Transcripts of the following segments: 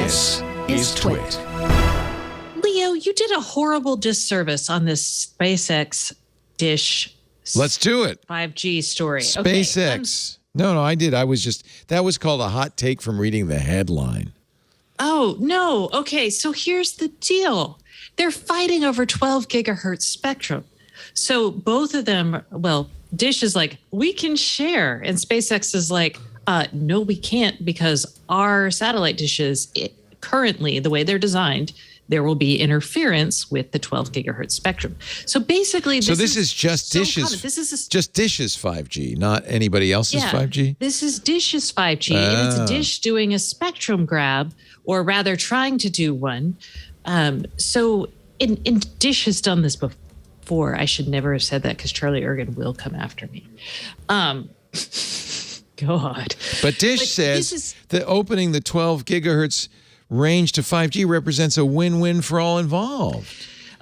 This is TWiT. Leo, you did a horrible disservice on this SpaceX Dish. Let's do it. 5G story. SpaceX. No, I did. That was called a hot take from reading the headline. Oh, no. Okay, so here's the deal. They're fighting over 12 gigahertz spectrum. So both of them, well, Dish is like, we can share. And SpaceX is like, no, we can't, because our satellite dishes, currently, the way they're designed, there will be interference with the 12 gigahertz spectrum. So basically, this is just so Dish's. common. This is just Dish's 5G, not anybody else's 5G. This is Dish's 5G, and it's Dish doing a spectrum grab, or rather, trying to do one. So, Dish has done this before. I should never have said that because Charlie Ergen will come after me. God. But Dish says that opening the 12 gigahertz range to 5G represents a win-win for all involved.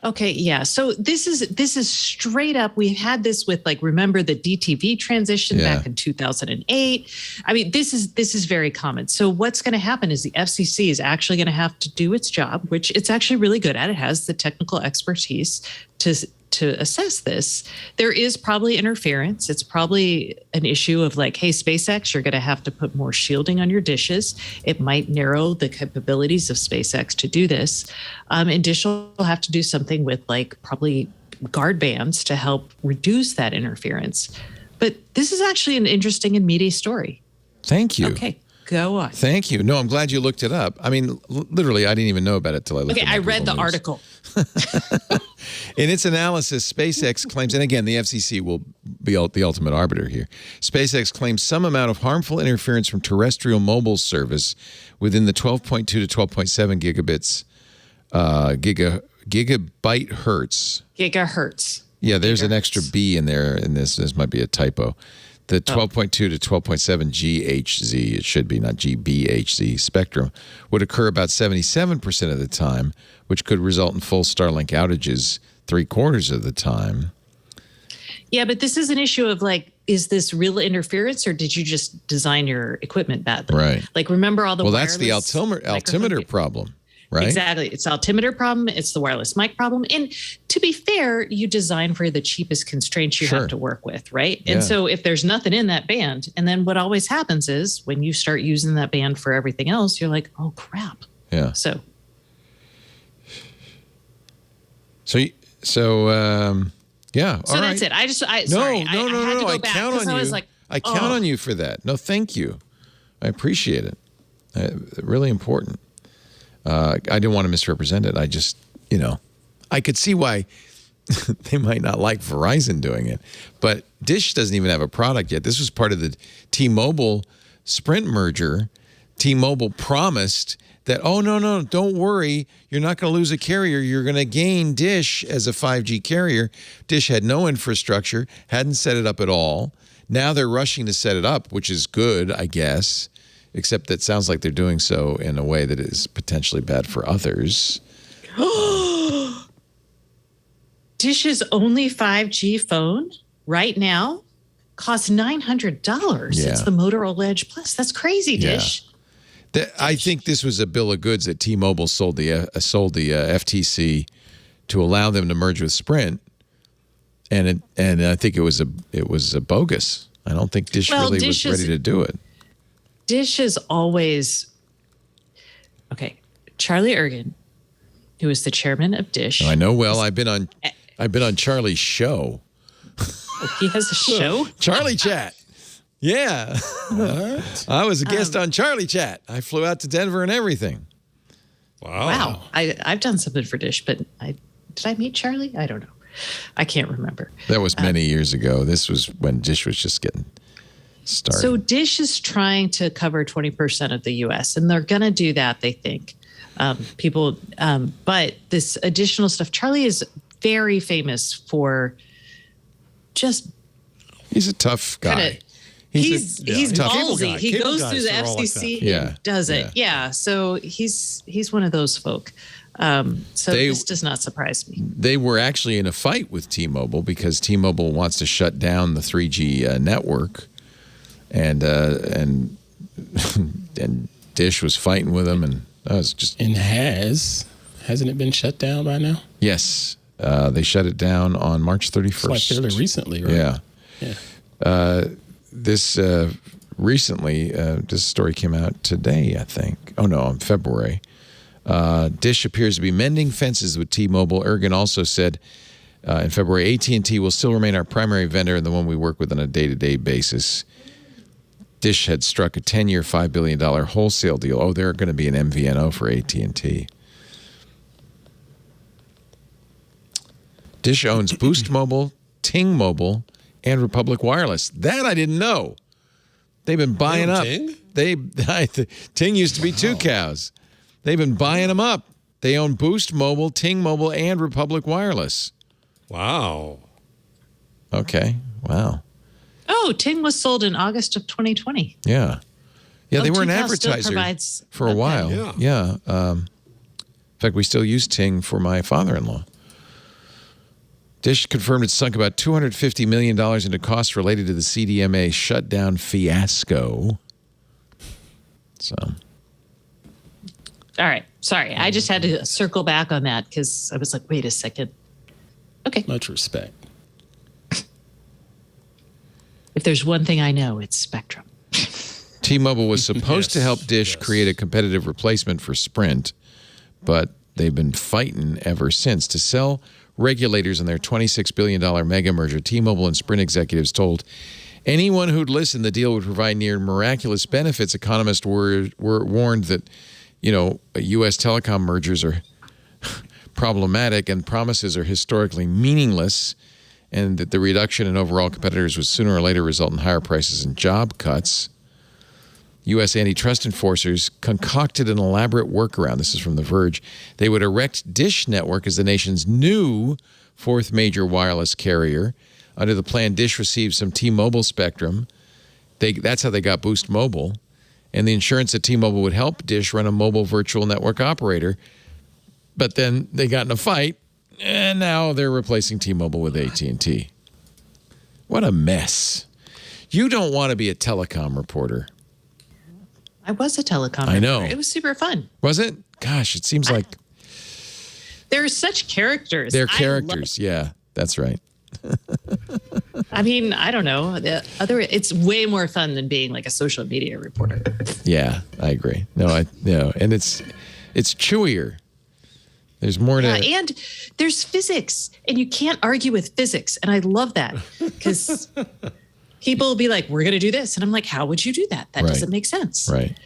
Okay, yeah. So this is straight up. We had this with, like, remember the DTV transition back in 2008. I mean, this is very common. So what's going to happen is the FCC is actually going to have to do its job, which it's actually really good at. It has the technical expertise to assess this. There is probably interference. It's probably an issue of like, hey, SpaceX, you're going to have to put more shielding on your dishes. It might narrow the capabilities of SpaceX to do this. And Dish will have to do something with like probably guard bands to help reduce that interference. But this is actually an interesting and meaty story. Thank you. Okay. Go on. Thank you. No, I'm glad you looked it up. I mean, literally, I didn't even know about it till I looked at it. Okay, I read the article. In its analysis, SpaceX claims, and again, the FCC will be the ultimate arbiter here. SpaceX claims some amount of harmful interference from terrestrial mobile service within the 12.2 to 12.7 gigabits, gigabyte hertz. Gigahertz. Yeah, there's an extra B in there, and this might be a typo. The 12.2 to 12.7 GHz, it should be, not GBHZ, spectrum would occur about 77% of the time, which could result in full Starlink outages 3/4 of the time. Yeah, but this is an issue of like, is this real interference or did you just design your equipment badly? Right. Like, remember all the that's the altimeter problem. Right? Exactly. It's the altimeter problem. It's the wireless mic problem. And to be fair, you design for the cheapest constraints you have to work with, right? And so if there's nothing in that band, and then what always happens is when you start using that band for everything else, you're like, oh, crap. Yeah. So yeah. So that's it. Sorry. No. I count on you. I count on you for that. No, thank you. I appreciate it. Really important. I didn't want to misrepresent it. I just, I could see why they might not like Verizon doing it. But Dish doesn't even have a product yet. This was part of the T-Mobile Sprint merger. T-Mobile promised that, oh, no, don't worry. You're not going to lose a carrier. You're going to gain Dish as a 5G carrier. Dish had no infrastructure, hadn't set it up at all. Now they're rushing to set it up, which is good, I guess. Except that sounds like they're doing so in a way that is potentially bad for others. Dish's only 5G phone right now costs $900. Yeah. It's the Motorola Edge Plus. That's crazy, Dish. Yeah. I think this was a bill of goods that T-Mobile sold the FTC to allow them to merge with Sprint, and I think it was a bogus. I don't think Dish really was ready to do it. Dish is always okay. Charlie Ergen, who is the chairman of Dish. I know well. I've been on Charlie's show. He has a show? Charlie Chat. Yeah. I was a guest on Charlie Chat. I flew out to Denver and everything. Wow. I've done something for Dish, but did I meet Charlie? I don't know. I can't remember. That was many years ago. This was when Dish was just getting started. So Dish is trying to cover 20% of the U.S., and they're going to do that, they think. But this additional stuff, Charlie is very famous for just... He's a tough guy. He's ballsy. He goes through the FCC and does it. Yeah. So he's one of those folk. This does not surprise me. They were actually in a fight with T-Mobile because T-Mobile wants to shut down the 3G network. And Dish was fighting with them, and That was just... And hasn't it been shut down by now? Yes. They shut it down on March 31st. It's like fairly recently, right? Yeah. This recently, this story came out today, I think. Oh, no, in February. Dish appears to be mending fences with T-Mobile. Ergen also said in February, AT&T will still remain our primary vendor and the one we work with on a day-to-day basis. Dish had struck a 10-year, $5 billion wholesale deal. Oh, they're going to be an MVNO for AT&T. Dish owns Boost Mobile, Ting Mobile, and Republic Wireless. That I didn't know. They've been buying up. Ting? Ting used to be two cows. They've been buying them up. They own Boost Mobile, Ting Mobile, and Republic Wireless. Wow. Okay. Wow. Oh, Ting was sold in August of 2020. Yeah. Yeah, they were an advertiser for a while. Yeah. In fact, we still use Ting for my father-in-law. Dish confirmed it sunk about $250 million into costs related to the CDMA shutdown fiasco. So... All right. Sorry. I just had to circle back on that because I was like, wait a second. Okay. Much respect. If there's one thing I know, it's Spectrum. T-Mobile was supposed to help Dish create a competitive replacement for Sprint, but they've been fighting ever since. To sell regulators on their $26 billion mega merger, T-Mobile and Sprint executives told anyone who'd listen the deal would provide near miraculous benefits. Economists were warned that U.S. telecom mergers are problematic and promises are historically meaningless, and that the reduction in overall competitors would sooner or later result in higher prices and job cuts. U.S. antitrust enforcers concocted an elaborate workaround. This is from The Verge. They would erect Dish Network as the nation's new fourth major wireless carrier. Under the plan, Dish received some T-Mobile spectrum. That's how they got Boost Mobile. And the insurance that T-Mobile would help Dish run a mobile virtual network operator. But then they got in a fight, and now they're replacing T-Mobile with AT&T. What a mess. You don't want to be a telecom reporter. I was a telecom I know. reporter. It was super fun. Was it? Gosh, it seems like... They're such characters. They're characters, yeah. That's right. I mean, I don't know. It's way more fun than being like a social media reporter. Yeah, I agree. And it's chewier. There's more to... and there's physics, and you can't argue with physics, and I love that because people will be like, we're going to do this, and I'm like, how would you do that? That doesn't make sense. Right.